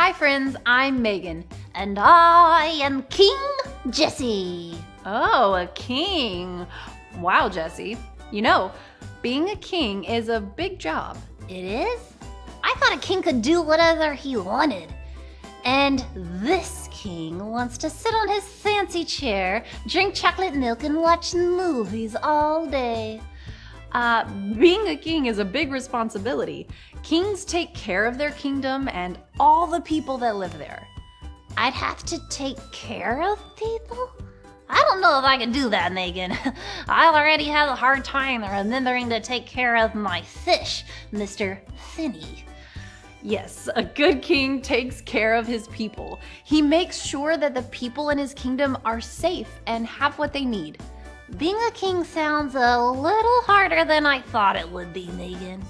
Hi friends, I'm Megan. And I am King Jesse. Oh, a king. Wow, Jesse. You know, being a king is a big job. It is? I thought a king could do whatever he wanted. And this king wants to sit on his fancy chair, drink chocolate milk, and watch movies all day. Being a king is a big responsibility. Kings take care of their kingdom and all the people that live there. I'd have to take care of people? I don't know if I can do that, Megan. I already have a hard time remembering to take care of my fish, Mr. Finney. Yes, a good king takes care of his people. He makes sure that the people in his kingdom are safe and have what they need. Being a king sounds a little harder than I thought it would be, Megan.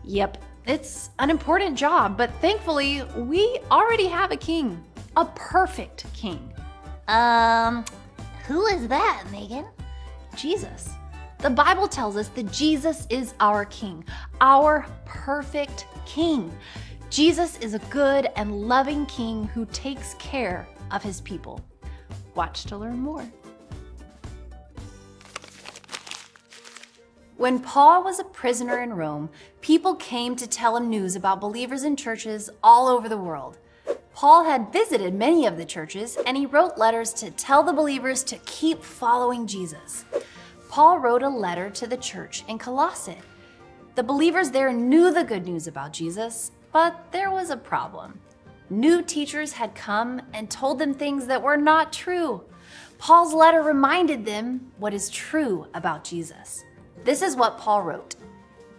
Yep, it's an important job, but thankfully, we already have a king. A perfect king. Who is that, Megan? Jesus. The Bible tells us that Jesus is our king, our perfect king. Jesus is a good and loving king who takes care of his people. Watch to learn more. When Paul was a prisoner in Rome, people came to tell him news about believers in churches all over the world. Paul had visited many of the churches, and he wrote letters to tell the believers to keep following Jesus. Paul wrote a letter to the church in Colossae. The believers there knew the good news about Jesus, but there was a problem. New teachers had come and told them things that were not true. Paul's letter reminded them what is true about Jesus. This is what Paul wrote.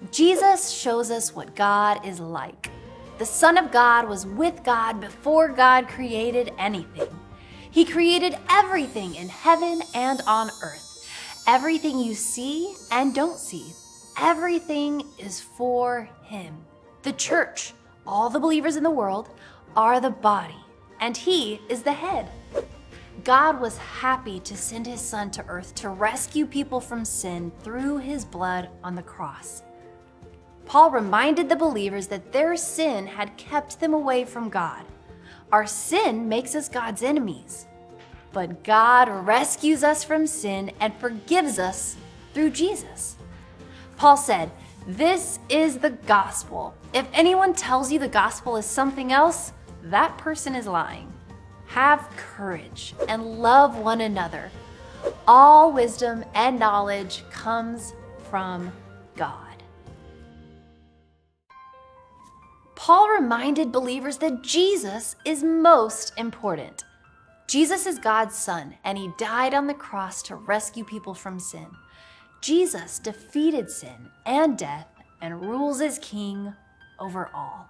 Jesus shows us what God is like. The Son of God was with God before God created anything. He created everything in heaven and on earth. Everything you see and don't see. Everything is for him. The church, all the believers in the world, are the body, and he is the head. God was happy to send his Son to earth to rescue people from sin through his blood on the cross. Paul reminded the believers that their sin had kept them away from God. Our sin makes us God's enemies, but God rescues us from sin and forgives us through Jesus. Paul said, "This is the gospel. If anyone tells you the gospel is something else, that person is lying. Have courage and love one another. All wisdom and knowledge comes from God." Paul reminded believers that Jesus is most important. Jesus is God's Son, and he died on the cross to rescue people from sin. Jesus defeated sin and death and rules as king over all.